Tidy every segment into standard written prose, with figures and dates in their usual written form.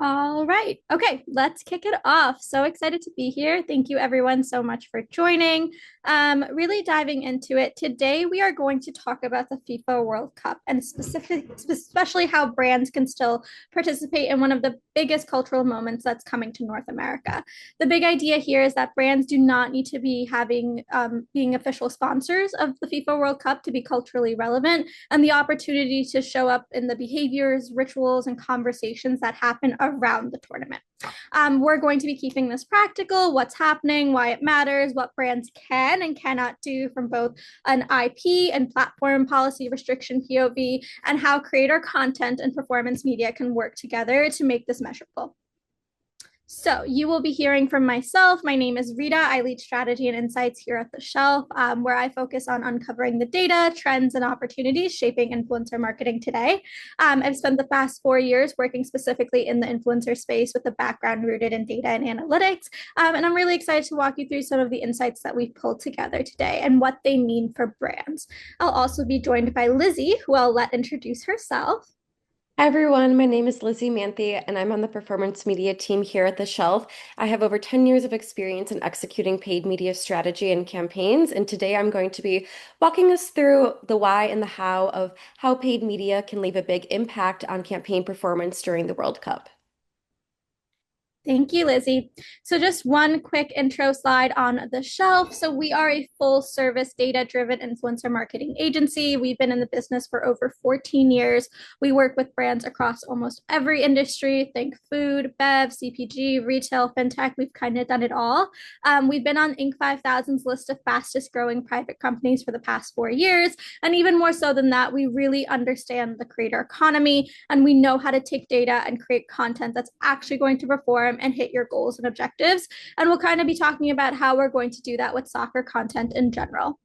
All right. Okay, let's kick it off. So excited to be here. Thank you everyone so much for joining. Really diving into it. Today we are going to talk about the FIFA World Cup and especially how brands can still participate in one of the biggest cultural moments that's coming to North America. The big idea here is that brands do not need to be being official sponsors of the FIFA World Cup to be culturally relevant, and the opportunity to show up in the behaviors, rituals, and conversations that happen around the tournament. We're going to be keeping this practical, what's happening, why it matters, what brands can and cannot do from both an IP and platform policy restriction POV, and how creator content and performance media can work together to make this measurable. So you will be hearing from myself. My name is Rita. I lead strategy and insights here at The Shelf, where I focus on uncovering the data, trends, and opportunities shaping influencer marketing today. I've spent the past 4 years working specifically in the influencer space with a background rooted in data and analytics. And I'm really excited to walk you through some of the insights that we've pulled together today and what they mean for brands. I'll also be joined by Lizzie, who I'll let introduce herself. Hi everyone, my name is Lizzie Manthe and I'm on the performance media team here at The Shelf. I have over 10 years of experience in executing paid media strategy and campaigns, and today I'm going to be walking us through the why and the how of how paid media can leave a big impact on campaign performance during the World Cup. Thank you, Lizzie. So just one quick intro slide on The Shelf. So we are a full service data-driven influencer marketing agency. We've been in the business for over 14 years. We work with brands across almost every industry. Think food, bev, CPG, retail, fintech. We've kind of done it all. We've been on Inc. 5000's list of fastest growing private companies for the past 4 years. And even more so than that, we really understand the creator economy, and we know how to take data and create content that's actually going to perform and hit your goals and objectives. And we'll kind of be talking about how we're going to do that with soccer content in general.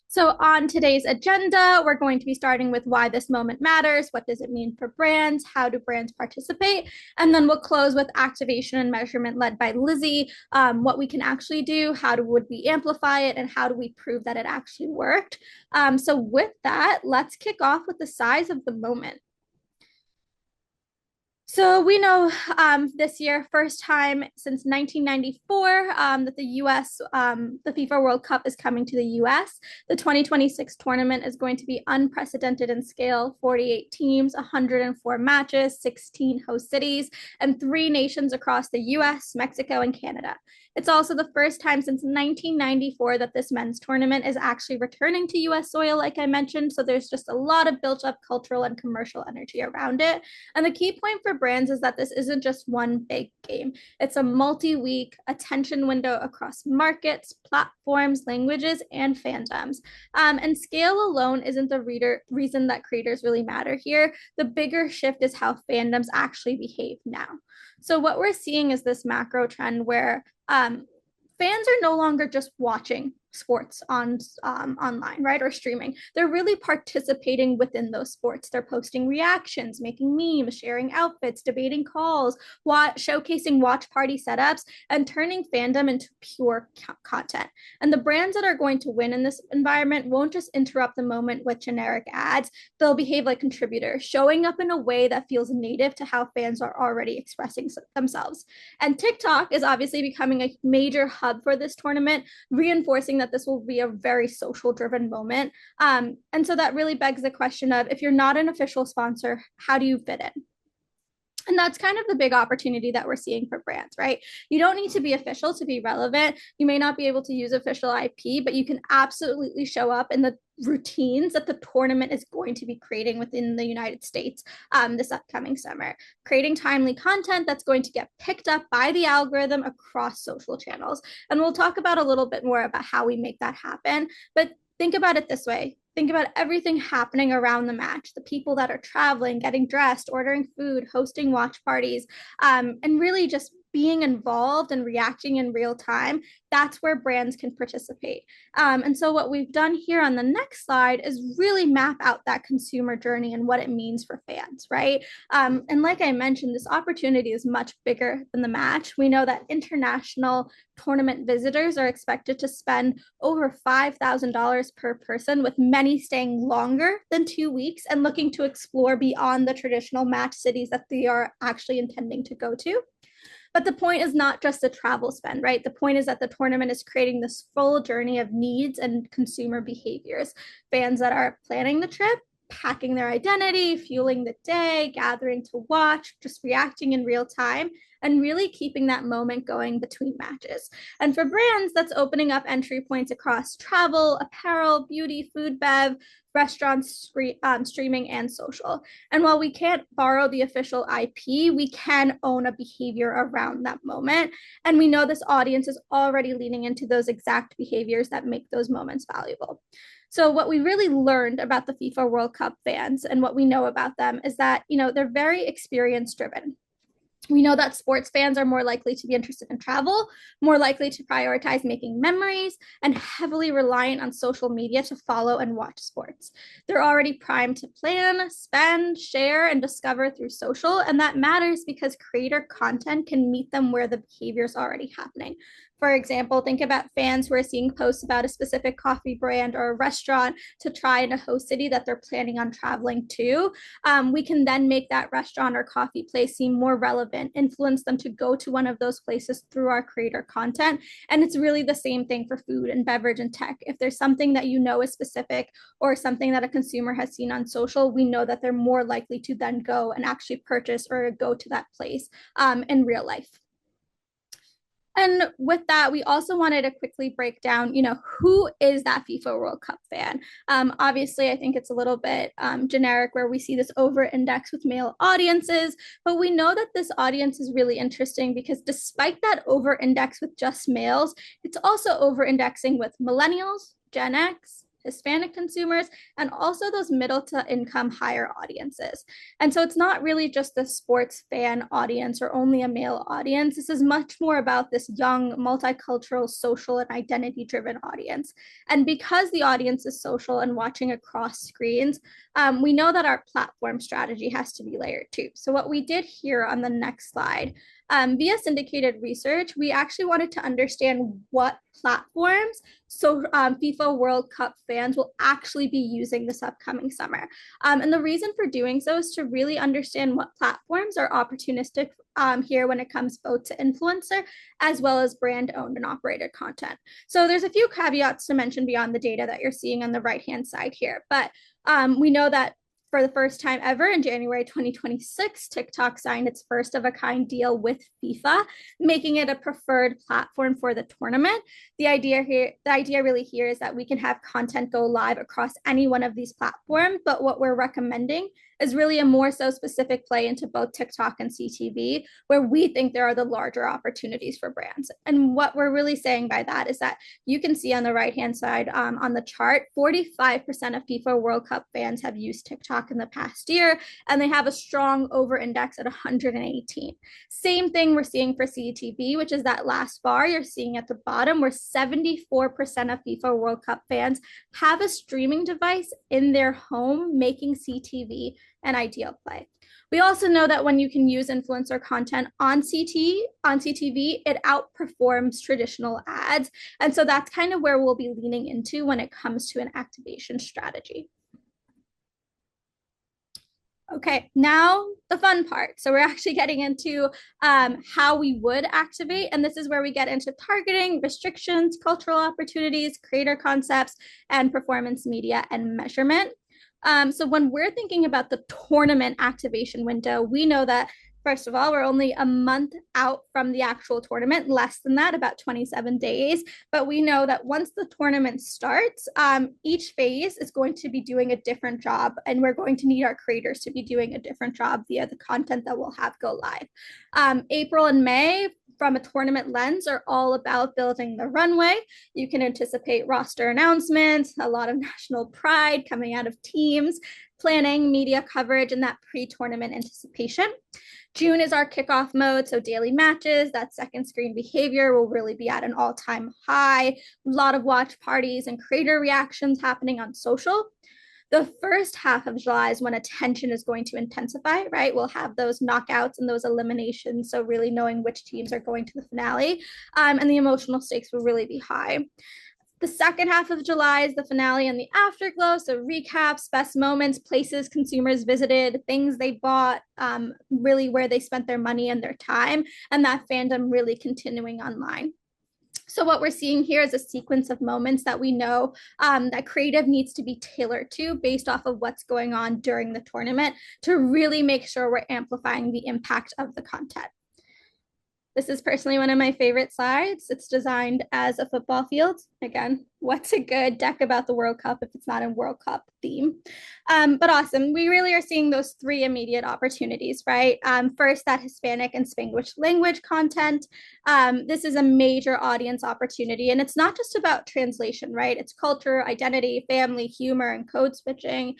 So on today's agenda, we're going to be starting with why this moment matters, what does it mean for brands, how do brands participate, and then we'll close with activation and measurement led by Lizzie, what we can actually do, would we amplify it, and how do we prove that it actually worked. So with that, let's kick off with the size of the moment. So we know this year, first time since 1994, that the US, the FIFA World Cup is coming to the US. The 2026 tournament is going to be unprecedented in scale: 48 teams, 104 matches, 16 host cities, and 3 nations across the US, Mexico, and Canada. It's also the first time since 1994 that this men's tournament is actually returning to US soil, like I mentioned. So there's just a lot of built up cultural and commercial energy around it. And the key point for brands is that this isn't just one big game. It's a multi-week attention window across markets, platforms, languages, and fandoms. And scale alone isn't the reason that creators really matter here. The bigger shift is how fandoms actually behave now. So what we're seeing is this macro trend where fans are no longer just watching sports on online, right, or streaming. They're really participating within those sports. They're posting reactions, making memes, sharing outfits, debating calls, showcasing watch party setups, and turning fandom into pure content. And the brands that are going to win in this environment won't just interrupt the moment with generic ads. They'll behave like contributors, showing up in a way that feels native to how fans are already expressing themselves. And TikTok is obviously becoming a major hub for this tournament, reinforcing that this will be a very social driven moment. And so that really begs the question of, if you're not an official sponsor, how do you fit in? And that's kind of the big opportunity that we're seeing for brands, right? You don't need to be official to be relevant. You may not be able to use official IP, but you can absolutely show up in the routines that the tournament is going to be creating within the United States this upcoming summer, creating timely content that's going to get picked up by the algorithm across social channels. And we'll talk about a little bit more about how we make that happen. But think about it this way. Think about everything happening around the match, the people that are traveling, getting dressed, ordering food, hosting watch parties, and really just being involved and reacting in real time, that's where brands can participate. And so what we've done here on the next slide is really map out that consumer journey and what it means for fans, right? And like I mentioned, this opportunity is much bigger than the match. We know that international tournament visitors are expected to spend over $5,000 per person, with many staying longer than 2 weeks and looking to explore beyond the traditional match cities that they are actually intending to go to. But the point is not just the travel spend, right? The point is that the tournament is creating this full journey of needs and consumer behaviors. Fans that are planning the trip, packing their identity, fueling the day, gathering to watch, just reacting in real time, and really keeping that moment going between matches. And for brands, that's opening up entry points across travel, apparel, beauty, food, bev, restaurants, streaming, and social. And while we can't borrow the official IP, we can own a behavior around that moment. And we know this audience is already leaning into those exact behaviors that make those moments valuable. So what we really learned about the FIFA World Cup fans and what we know about them is that, they're very experience driven. We know that sports fans are more likely to be interested in travel, more likely to prioritize making memories, and heavily reliant on social media to follow and watch sports. They're already primed to plan, spend, share, and discover through social, and that matters because creator content can meet them where the behavior is already happening. For example, think about fans who are seeing posts about a specific coffee brand or a restaurant to try in a host city that they're planning on traveling to. We can then make that restaurant or coffee place seem more relevant, influence them to go to one of those places through our creator content. And it's really the same thing for food and beverage and tech. If there's something that is specific or something that a consumer has seen on social, we know that they're more likely to then go and actually purchase or go to that place in real life. And with that, we also wanted to quickly break down, who is that FIFA World Cup fan? Obviously, I think it's a little bit generic where we see this over-index with male audiences, but we know that this audience is really interesting because despite that over-index with just males, it's also over-indexing with millennials, Gen X, Hispanic consumers, and also those middle to income higher audiences. And so it's not really just the sports fan audience or only a male audience. This is much more about this young, multicultural, social, and identity driven audience. And because the audience is social and watching across screens, we know that our platform strategy has to be layered too. So what we did here on the next slide, via syndicated research, we actually wanted to understand what platforms FIFA World Cup fans will actually be using this upcoming summer. And the reason for doing so is to really understand what platforms are opportunistic here when it comes both to influencer as well as brand owned and operated content. So there's a few caveats to mention beyond the data that you're seeing on the right-hand side here, but we know that for the first time ever in January 2026, TikTok signed its first of a kind deal with FIFA, making it a preferred platform for the tournament. The idea really here is that we can have content go live across any one of these platforms, but what we're recommending is really a more so specific play into both TikTok and CTV, where we think there are the larger opportunities for brands. And what we're really saying by that is that you can see on the right-hand side on the chart, 45% of FIFA World Cup fans have used TikTok in the past year, and they have a strong over-index at 118. Same thing we're seeing for CTV, which is that last bar you're seeing at the bottom, where 74% of FIFA World Cup fans have a streaming device in their home, making CTV an ideal play. We also know that when you can use influencer content on CTV, it outperforms traditional ads. And so that's kind of where we'll be leaning into when it comes to an activation strategy. Okay, now the fun part. So we're actually getting into how we would activate. And this is where we get into targeting, restrictions, cultural opportunities, creator concepts, and performance media and measurement. So when we're thinking about the tournament activation window, we know that, first of all, we're only a month out from the actual tournament, less than that, about 27 days. But we know that once the tournament starts, each phase is going to be doing a different job, and we're going to need our creators to be doing a different job via the content that we'll have go live. April and May, from a tournament lens, are all about building the runway. You can anticipate roster announcements, a lot of national pride coming out of teams. planning, media coverage, and that pre-tournament anticipation. June is our kickoff mode, so daily matches, that second screen behavior will really be at an all-time high. A lot of watch parties and creator reactions happening on social. The first half of July is when attention is going to intensify, right? We'll have those knockouts and those eliminations, so really knowing which teams are going to the finale, and the emotional stakes will really be high. The second half of July is the finale and the afterglow. So recaps, best moments, places consumers visited, things they bought, really where they spent their money and their time, and that fandom really continuing online. So what we're seeing here is a sequence of moments that we know that creative needs to be tailored to based off of what's going on during the tournament to really make sure we're amplifying the impact of the content. This is personally one of my favorite slides. It's designed as a football field. Again, what's a good deck about the World Cup if it's not a World Cup theme? But awesome. We really are seeing those three immediate opportunities, right? First, that Hispanic and Spanglish language content. This is a major audience opportunity, and it's not just about translation, right? It's culture, identity, family, humor, and code switching.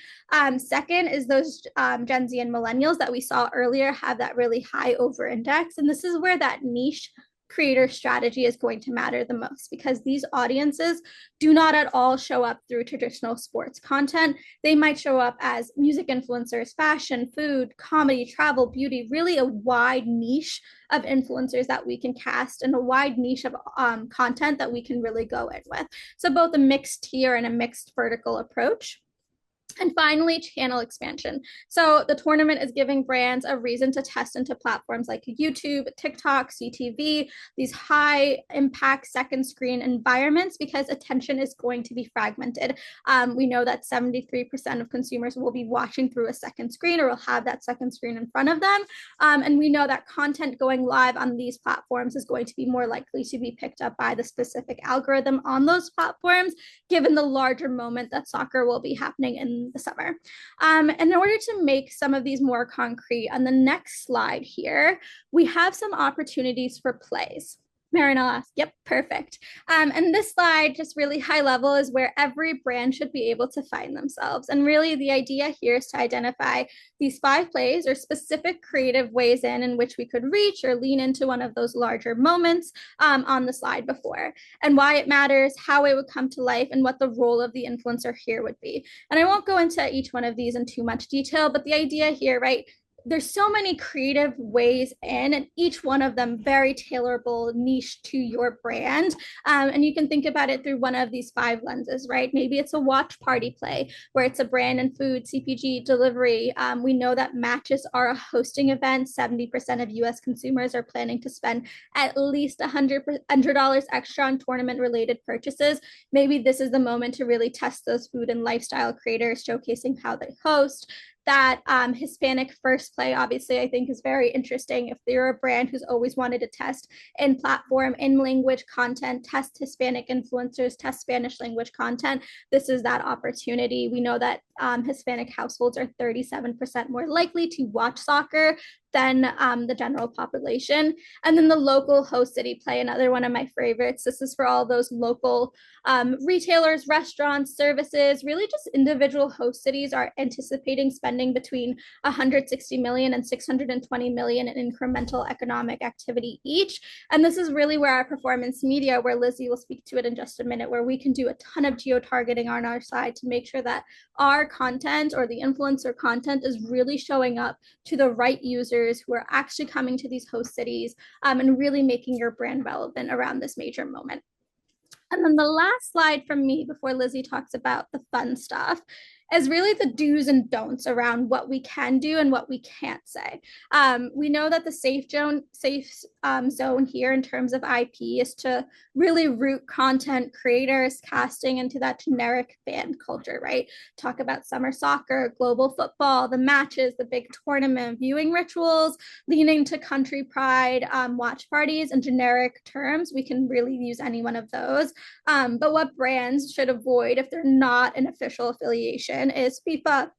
Second is those Gen Z and millennials that we saw earlier have that really high over index. And this is where that niche creator strategy is going to matter the most because these audiences do not at all show up through traditional sports content. They might show up as music influencers, fashion, food, comedy, travel, beauty, really a wide niche of influencers that we can cast and a wide niche of content that we can really go in with. So both a mixed tier and a mixed vertical approach. And finally, channel expansion. So the tournament is giving brands a reason to test into platforms like YouTube, TikTok, CTV, these high impact second screen environments because attention is going to be fragmented. We know that 73% of consumers will be watching through a second screen or will have that second screen in front of them. And we know that content going live on these platforms is going to be more likely to be picked up by the specific algorithm on those platforms, given the larger moment that soccer will be happening in the summer. In order to make some of these more concrete, on the next slide here, we have some opportunities for plays. Marinelle asked, yep, perfect. And this slide, just really high level, is where every brand should be able to find themselves. And really the idea here is to identify these 5 plays or specific creative ways in which we could reach or lean into one of those larger moments on the slide before, and why it matters, how it would come to life, and what the role of the influencer here would be. And I won't go into each one of these in too much detail, but the idea here, right, there's so many creative ways in, and each one of them very tailorable niche to your brand. And you can think about it through one of these 5 lenses, right? Maybe it's a watch party play where it's a brand and food, CPG, delivery. We know that matches are a hosting event. 70% of US consumers are planning to spend at least $100 extra on tournament related purchases. Maybe this is the moment to really test those food and lifestyle creators, showcasing how they host. That Hispanic first play, obviously, I think is very interesting. If you're a brand who's always wanted to test in platform, in language content, test Hispanic influencers, test Spanish language content, this is that opportunity. We know that Hispanic households are 37% more likely to watch soccer than the general population. And then the local host city play, another one of my favorites. This is for all those local retailers, restaurants, services, really just individual host cities are anticipating spending between 160 million and 620 million in incremental economic activity each. And this is really where our performance media, where Lizzie will speak to it in just a minute, where we can do a ton of geo-targeting on our side to make sure that our content or the influencer content is really showing up to the right users who are actually coming to these host cities and really making your brand relevant around this major moment. And then the last slide from me before Lizzie talks about the fun stuff is really the do's and don'ts around what we can do and what we can't say. We know that the safe zone here in terms of IP is to really root content creators casting into that generic fan culture, right? Talk about summer soccer, global football, the matches, the big tournament, viewing rituals, leaning to country pride, watch parties, and generic terms. We can really use any one of those. But what brands should avoid if they're not an official affiliation is FIFA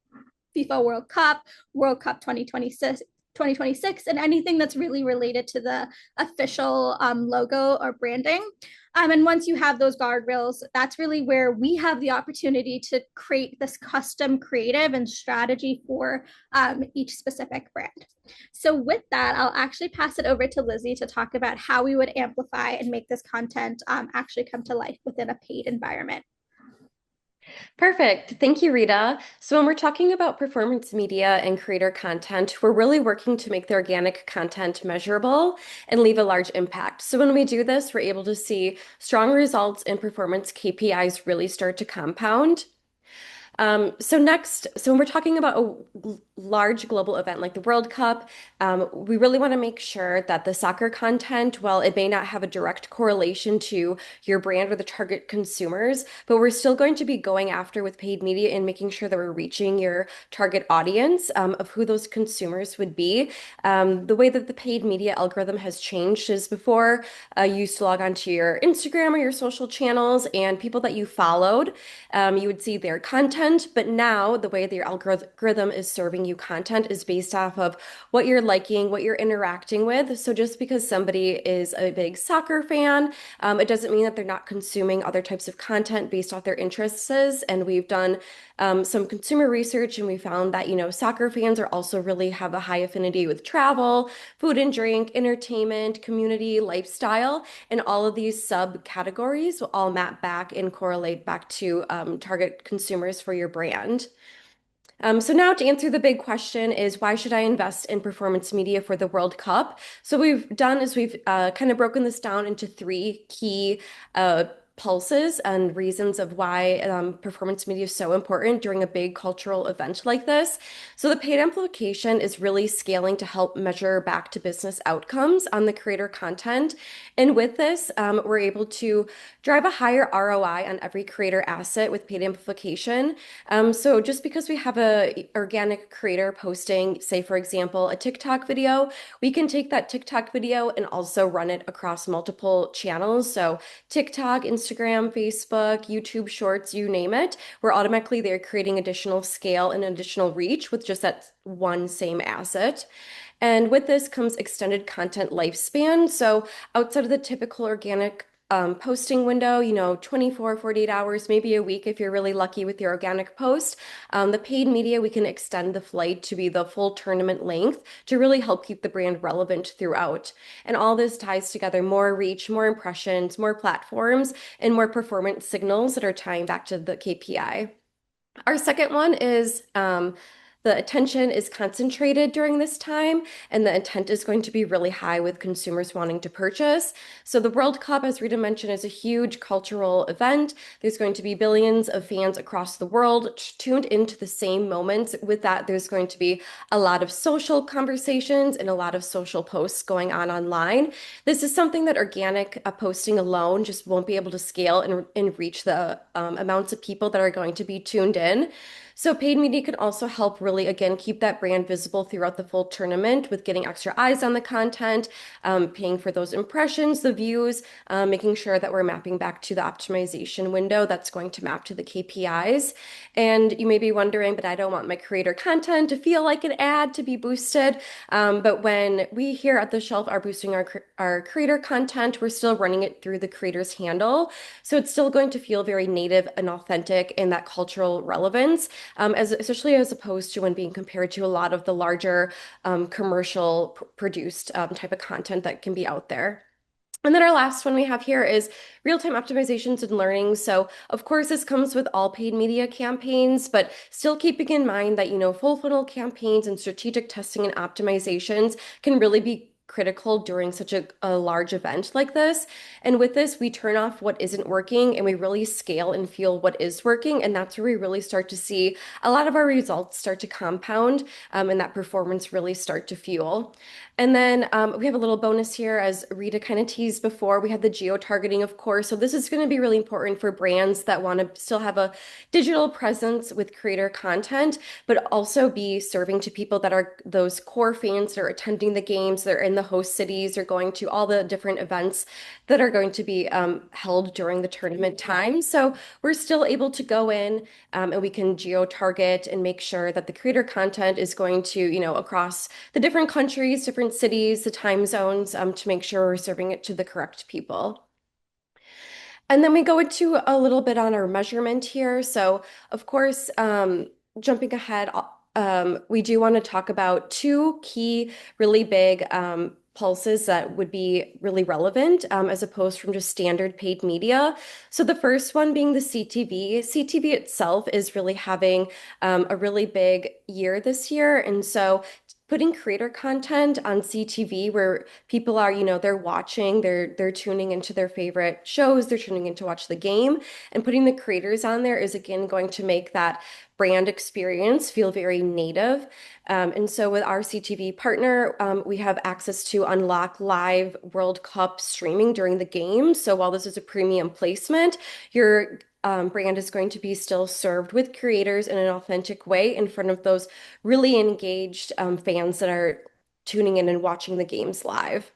World Cup 2026, and anything that's really related to the official logo or branding. And once you have those guardrails, that's really where we have the opportunity to create this custom creative and strategy for each specific brand. So, with that, I'll actually pass it over to Lizzie to talk about how we would amplify and make this content actually come to life within a paid environment. Perfect. Thank you, Rita. So when we're talking about performance media and creator content, we're really working to make the organic content measurable and leave a large impact. So when we do this, we're able to see strong results and performance KPIs really start to compound. So when we're talking about a large global event like the World Cup, we really want to make sure that the soccer content, while it may not have a direct correlation to your brand or the target consumers, but we're still going to be going after with paid media and making sure that we're reaching your target audience of who those consumers would be. The way that the paid media algorithm has changed is before you used to log onto your Instagram or your social channels and people that you followed, you would see their content, but now the way that your algorithm is serving you content is based off of what you're liking, what you're interacting with. So just because somebody is a big soccer fan, it doesn't mean that they're not consuming other types of content based off their interests. And we've done some consumer research and we found that, soccer fans are also really have a high affinity with travel, food and drink, entertainment, community, lifestyle, and all of these subcategories will all map back and correlate back to target consumers for your brand. So now to answer the big question is why should I invest in performance media for the World Cup? So what we've done is we've kind of broken this down into three key pulses and reasons of why performance media is so important during a big cultural event like this. So the paid amplification is really scaling to help measure back to business outcomes on the creator content. And with this, we're able to drive a higher ROI on every creator asset with paid amplification. So just because we have a organic creator posting, say for example, a TikTok video, we can take that TikTok video and also run it across multiple channels. So TikTok, Instagram, Facebook, YouTube Shorts, you name it. We're automatically there creating additional scale and additional reach with just that one same asset. And with this comes extended content lifespan. So outside of the typical organic posting window, 24, 48 hours, maybe a week if you're really lucky with your organic post. The paid media, we can extend the flight to be the full tournament length to really help keep the brand relevant throughout. And all this ties together more reach, more impressions, more platforms, and more performance signals that are tying back to the KPI. Our second one is the attention is concentrated during this time, and the intent is going to be really high with consumers wanting to purchase. So the World Cup, as Rita mentioned, is a huge cultural event. There's going to be billions of fans across the world tuned into the same moments. With that, there's going to be a lot of social conversations and a lot of social posts going on online. This is something that organic posting alone just won't be able to scale and reach the amounts of people that are going to be tuned in. So paid media can also help really, again, keep that brand visible throughout the full tournament with getting extra eyes on the content, paying for those impressions, the views, making sure that we're mapping back to the optimization window that's going to map to the KPIs. And you may be wondering, but I don't want my creator content to feel like an ad to be boosted. But when we here at the shelf are boosting our creator content, we're still running it through the creator's handle. So it's still going to feel very native and authentic in that cultural relevance especially as opposed to when being compared to a lot of the larger commercial produced type of content that can be out there. And then our last one we have here is real-time optimizations and learning. So of course, this comes with all paid media campaigns, but still keeping in mind that, full funnel campaigns and strategic testing and optimizations can really be critical during such a large event like this. And with this, we turn off what isn't working and we really scale and feel what is working. And that's where we really start to see a lot of our results start to compound and that performance really start to fuel. And then we have a little bonus here, as Rita kind of teased before. We have the geo-targeting, of course. So this is going to be really important for brands that want to still have a digital presence with creator content, but also be serving to people that are those core fans that are attending the games, they're in the host cities, they're going to all the different events that are going to be held during the tournament time. So we're still able to go in and we can geo-target and make sure that the creator content is going to, across the different countries, different cities, the time zones, to make sure we're serving it to the correct people. And then we go into a little bit on our measurement here. So, of course, jumping ahead, we do want to talk about two key, really big pulses that would be really relevant as opposed from just standard paid media. So, the first one being the CTV. CTV itself is really having a really big year this year. And so, putting creator content on CTV where people are, they're watching, they're tuning into their favorite shows, they're tuning in to watch the game, and putting the creators on there is again going to make that brand experience feel very native. And so with our CTV partner, we have access to unlock live World Cup streaming during the game. So while this is a premium placement, your brand is going to be still served with creators in an authentic way in front of those really engaged fans that are tuning in and watching the games live.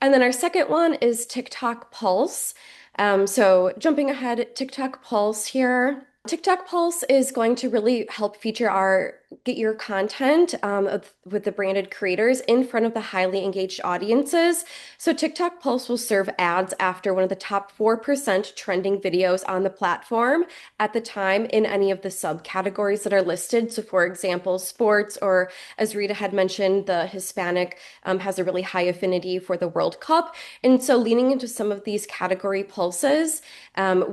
And then our second one is TikTok Pulse. So jumping ahead, TikTok Pulse here. TikTok Pulse is going to really help feature our get your content with the branded creators in front of the highly engaged audiences. So TikTok Pulse will serve ads after one of the top 4% trending videos on the platform at the time in any of the subcategories that are listed. So for example, sports, or as Rita had mentioned, the Hispanic has a really high affinity for the World Cup. And so leaning into some of these category pulses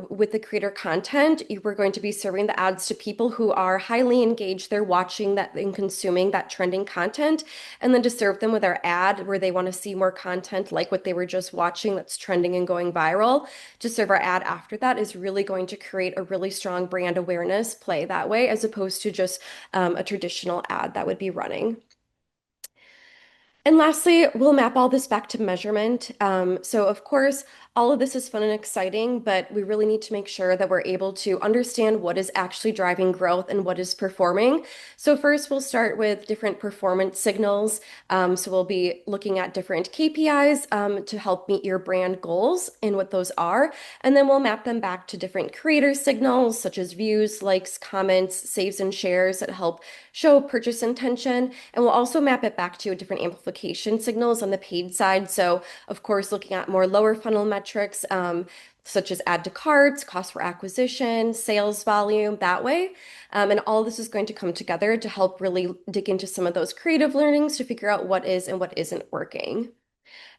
with the creator content, we're going to be serving the ads to people who are highly engaged. They're watching that and consuming that trending content, and then to serve them with our ad where they want to see more content like what they were just watching that's trending and going viral. To serve our ad after that is really going to create a really strong brand awareness play that way, as opposed to just a traditional ad that would be running. And lastly, we'll map all this back to measurement. So of course, all of this is fun and exciting, but we really need to make sure that we're able to understand what is actually driving growth and what is performing. So first, we'll start with different performance signals. So we'll be looking at different KPIs to help meet your brand goals and what those are. And then we'll map them back to different creator signals, such as views, likes, comments, saves, and shares that help show purchase intention. And we'll also map it back to different amplification signals on the paid side. So of course, looking at more lower funnel metrics, such as add to carts, cost per acquisition, sales volume, that way. And all this is going to come together to help really dig into some of those creative learnings to figure out what is and what isn't working.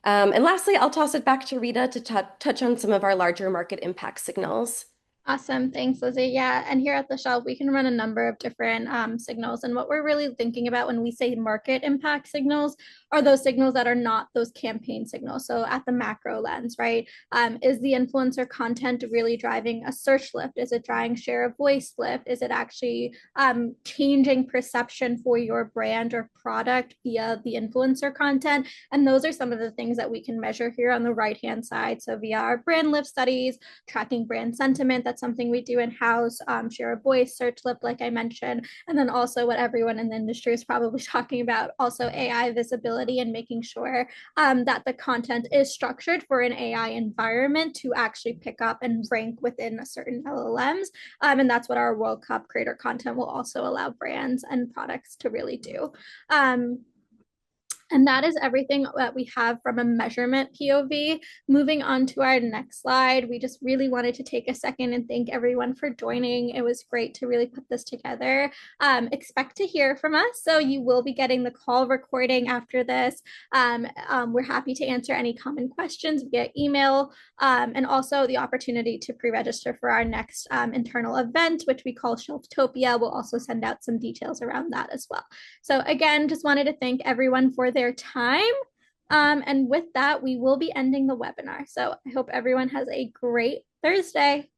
And lastly, I'll toss it back to Rita to touch on some of our larger market impact signals. Awesome. Thanks, Lizzie. Yeah. And here at the shelf, we can run a number of different signals. And what we're really thinking about when we say market impact signals are those signals that are not those campaign signals. So at the macro lens, right? Is the influencer content really driving a search lift? Is it driving share of voice lift? Is it actually changing perception for your brand or product via the influencer content? And those are some of the things that we can measure here on the right-hand side. So via our brand lift studies, tracking brand sentiment, that's something we do in-house, share of voice, search lift, like I mentioned, and then also what everyone in the industry is probably talking about, also AI visibility and making sure that the content is structured for an AI environment to actually pick up and rank within a certain LLMs. And that's what our World Cup creator content will also allow brands and products to really do. And that is everything that we have from a measurement POV. Moving on to our next slide, we just really wanted to take a second and thank everyone for joining. It was great to really put this together. Expect to hear from us. So you will be getting the call recording after this. We're happy to answer any common questions via email, and also the opportunity to pre-register for our next internal event, which we call Shelftopia. We'll also send out some details around that as well. So again, just wanted to thank everyone for their time. And with that, we will be ending the webinar. So I hope everyone has a great Thursday.